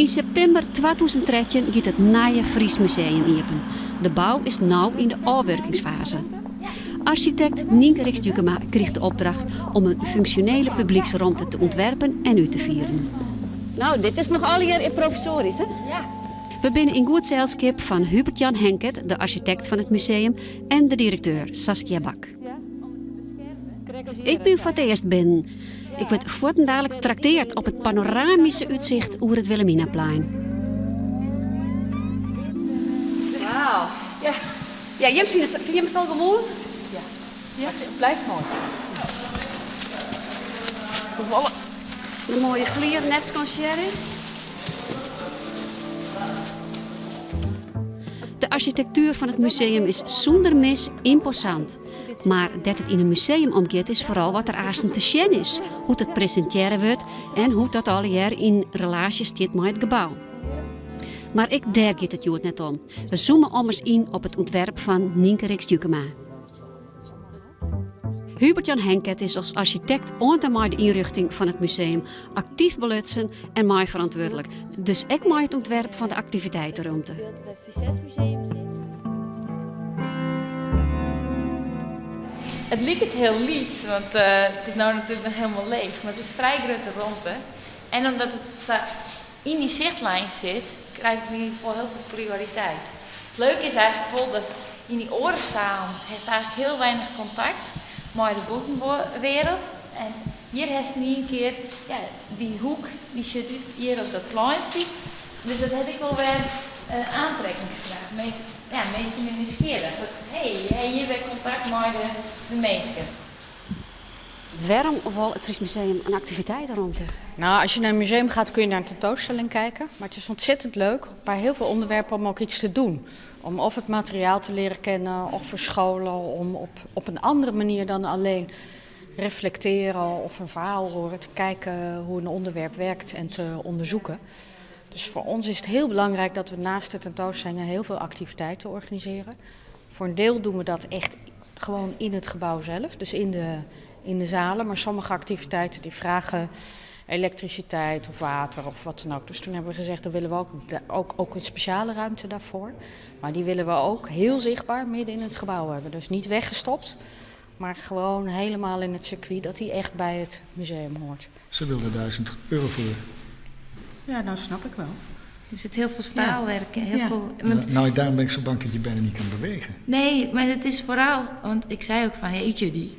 In september 2013 gaat het nieuwe Fries Museum open. De bouw is nu in de afwerkingsfase. Architect Nienke Rixdukema kreeg de opdracht om een functionele publieksruimte te ontwerpen en uit te vieren. Nou, dit is nog al hier provisorisch, hè? Ja. We zijn in goed gezelschap van Hubert-Jan Henket, de architect van het museum, en de directeur Saskia Bak. Ik ben voor het eerst binnen. Ik word voortdurend trakteerd op het panoramische uitzicht over het Wilhelminaplein. Wauw. Ja, jij vind je het al gewoon? Ja. Het blijft mooi. Een mooie glier, net sherry. De architectuur van het museum is zonder mis imposant. Maar dat het in een museum omgaat is vooral wat er aasten te zien is. Hoe het presenteren wordt en hoe dat al jaar in relatie staat met het gebouw. Maar daar gaat het juist net om. We zoomen ommers in op het ontwerp van Nienke Rixdukema. Hubert-Jan Henket is als architect onder de inrichting van het museum actief belutsen en mij verantwoordelijk. Dus ik maak het ontwerp van de activiteitenruimte. Het lijkt het heel liet, want het is nou natuurlijk nog helemaal leeg, maar het is vrij grote ruimte. En omdat het zo in die zichtlijn zit, krijgen we in ieder geval heel veel prioriteit. Het leuke is eigenlijk bijvoorbeeld dat in die orenzaal heeft eigenlijk heel weinig contact met de buitenwereld. En hier heeft niet een keer die hoek, die je hier op dat plein ziet. Dus dat heb ik wel weer aantrekkingskracht. Meestal meer nieuwsgierig. Hey, hier weer contact met de mensen. Waarom wil het Fries Museum een activiteitenruimte? Nou, als je naar een museum gaat kun je naar een tentoonstelling kijken. Maar het is ontzettend leuk bij heel veel onderwerpen om ook iets te doen. Om of het materiaal te leren kennen of verscholen. Om op een andere manier dan alleen reflecteren of een verhaal horen. Te kijken hoe een onderwerp werkt en te onderzoeken. Dus voor ons is het heel belangrijk dat we naast de tentoonstellingen heel veel activiteiten organiseren. Voor een deel doen we dat echt gewoon in het gebouw zelf, dus in de zalen. Maar sommige activiteiten die vragen elektriciteit of water of wat dan ook. Dus toen hebben we gezegd, dan willen we ook een speciale ruimte daarvoor. Maar die willen we ook heel zichtbaar midden in het gebouw hebben. Dus niet weggestopt, maar gewoon helemaal in het circuit dat die echt bij het museum hoort. Ze wilden €1000 voor. Ja, nou snap ik wel. Er zit heel veel staalwerk. Nou, daarom ben ik zo bang dat je bijna niet kan bewegen. Nee, maar het is vooral, want ik zei ook van,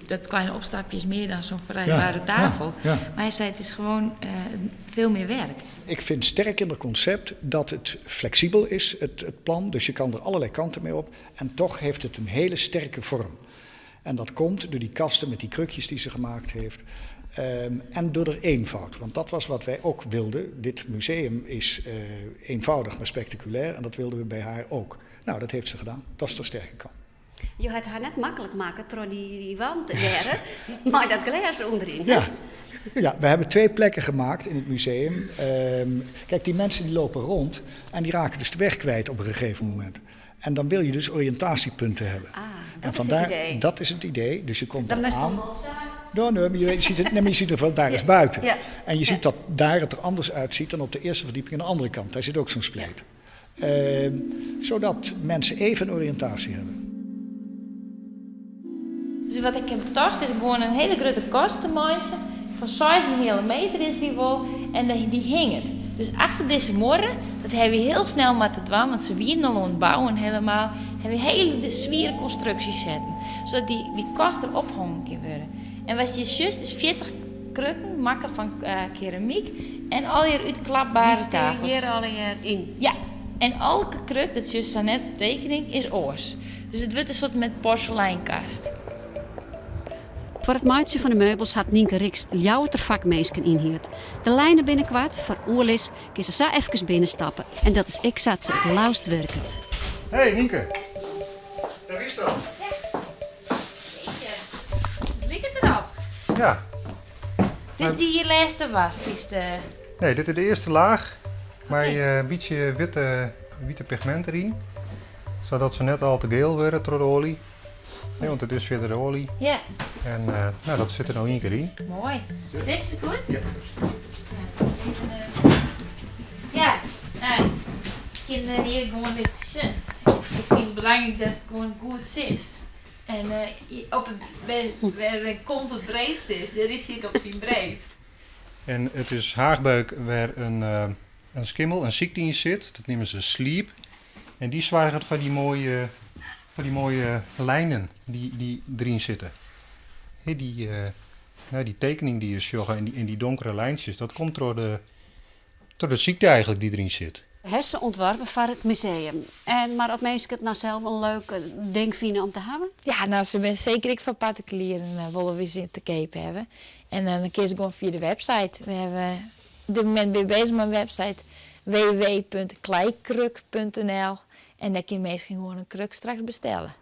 dat kleine opstapje is meer dan zo'n verruimbare tafel. Ja. Maar hij zei, het is gewoon veel meer werk. Ik vind sterk in het concept dat het flexibel is, het plan. Dus je kan er allerlei kanten mee op. En toch heeft het een hele sterke vorm. En dat komt door die kasten met die krukjes die ze gemaakt heeft. En door de eenvoud, want dat was wat wij ook wilden. Dit museum is eenvoudig maar spectaculair en dat wilden we bij haar ook. Nou, dat heeft ze gedaan. Dat is de sterke kant. Je had haar net makkelijk maken door die wand te leren, maar dat glas onderin. Ja, we hebben 2 plekken gemaakt in het museum. Kijk, die mensen die lopen rond en die raken dus de weg kwijt op een gegeven moment. En dan wil je dus oriëntatiepunten hebben. Dat is het idee. Dat is het idee. Dus je komt dan aan. wel samen. Nee, maar je ziet het, je ziet er daar is buiten. Ja. En je ziet dat daar het er anders uitziet dan op de eerste verdieping aan de andere kant. Daar zit ook zo'n spleet. Zodat mensen even een oriëntatie hebben. Dus wat ik heb bedacht is gewoon een hele grote kast te maken. Van 6,5 meter is die wel. En die hing het. Dus achter deze morgen, dat hebben we heel snel moeten doen. Want ze wieren al aan het bouwen helemaal. Hebben we hele zware constructies zetten. Zodat die kast erop hangen kan worden. En wat je juist is 40 krukken maken van keramiek. En al je uitklapbare tafels. Die hier al hier in. Ja. En elke kruk, dat is juist zo net op tekening, is oors. Dus het wordt een soort met porseleinkast. Voor het maatje van de meubels had Nienke Rix jouwt er vakmeesken inhield. De lijnen binnenkwart, voor oerlis, kun ze zo even binnenstappen. En dat is ik zat ze het lauwst werkend. Hey Nienke, daar is dat. Ligt het erop? Ja. Dus die hier laatste was, is de... Nee, dit is de eerste laag. Maar je biedt je witte pigment erin. Zodat ze net al te geel worden door de olie. Nee, want het is verder de olie. Ja, En dat zit er nou 1 keer in. mooi. Dit is goed? Ja. Ja. dan hier gewoon dit te zien. Ik vind het belangrijk dat het gewoon goed zit. En op het, waar de kont het breedst is, daar is het op zijn breed. En het is haagbuik waar een skimmel, een ziekte in zit. Dat noemen ze sleep. En die zwaarheid van die mooie lijnen die erin zitten. He, die tekening die je zag en die donkere lijntjes, dat komt door de ziekte eigenlijk die erin zit. Hersenontworpen voor het museum. Maar dat mensen het nou zelf een leuk ding vinden om te hebben? Ja, nou, ze ben zeker ik van particulieren willen we ze te kepen hebben. En dan kun je gewoon via de website. We hebben op dit moment ben je bezig met een website www.kleikruk.nl en daar kun je meestal gewoon een kruk straks bestellen.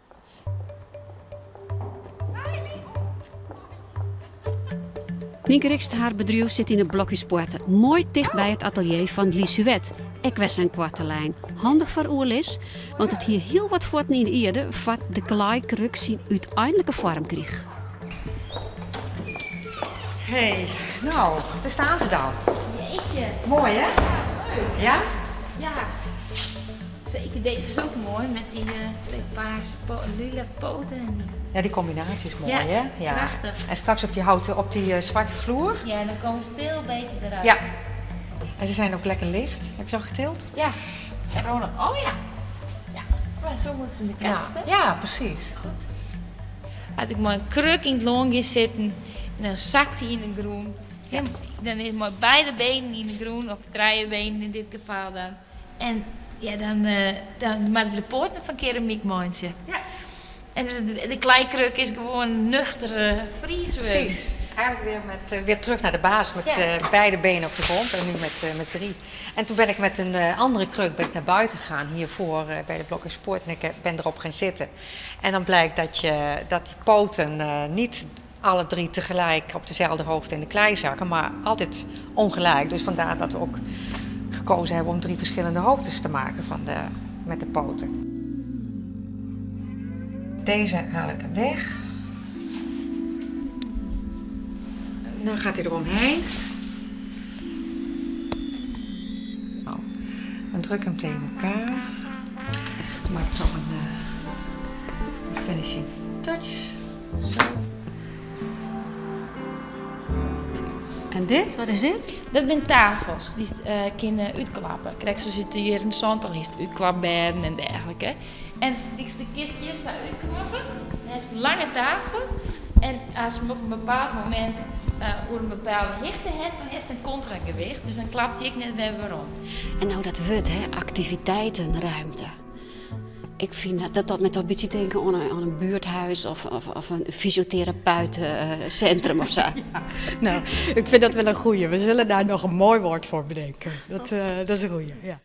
Nienke Rikst, haar bedrijf zit in een blokje sporten. Mooi dicht bij het atelier van Lies Huet. Ik was een kwartelijn. Handig voor Oerlis, want het hier heel wat voort in de eerde wat de kleikruk zijn uiteindelijke vorm kreeg. Hey, nou, daar staan ze dan. Jeetje. Mooi, hè? Leuk. Ja? Ja. Zeker, deze is ook mooi met die twee paarse lila poten. En die... Ja, die combinatie is mooi, Ja, hè? Ja, prachtig. En straks op die zwarte vloer. Ja, dan komen ze veel beter eruit. Ja. En ze zijn ook lekker licht. Heb je al getild? Ja. En Ronald, oh ja. Ja, maar zo moeten ze in de kast, hè? Ja, precies. Goed. Als ik maar een kruk in het loonje zitten en dan zakt hij in de groen. Ja. Dan is maar beide benen in de groen, of drie benen in dit geval dan. En ja, dan maken we de poorten van keramiekmandje. Ja. En dus de kleikruk is gewoon nuchtere Frieswerk. Precies. Eigenlijk weer terug naar de basis met beide benen op de grond en nu met 3. En toen ben ik met een andere kruk naar buiten gegaan, hiervoor bij de Blokhuis Poort. En ik ben erop gaan zitten. En dan blijkt dat die poten niet alle 3 tegelijk op dezelfde hoogte in de klei zakken, maar altijd ongelijk. Dus vandaar dat we ook gekozen hebben om 3 verschillende hoogtes te maken met de poten. Deze haal ik er weg. Dan gaat hij eromheen. Nou, dan druk ik hem tegen elkaar. Dan maak ik nog een finishing touch. Zo. En dit? Wat is dit? Dat zijn tafels, die kunnen uitklappen. Kijk, zo zit hier in Zantel, is het uitklapbedden en dergelijke. En de kistjes zijn uitklappen. Dat is een lange tafel. En als je op een bepaald moment op een bepaalde hichte hebt, dan is het een contragewicht. Dus dan klapt hij net weer waarom. En nou dat wordt, hè, activiteitenruimte. Ik vind dat met een beetje denken aan een buurthuis of een fysiotherapeutencentrum of zo. Nou, ik vind dat wel een goeie. We zullen daar nog een mooi woord voor bedenken. Dat is een goeie, ja.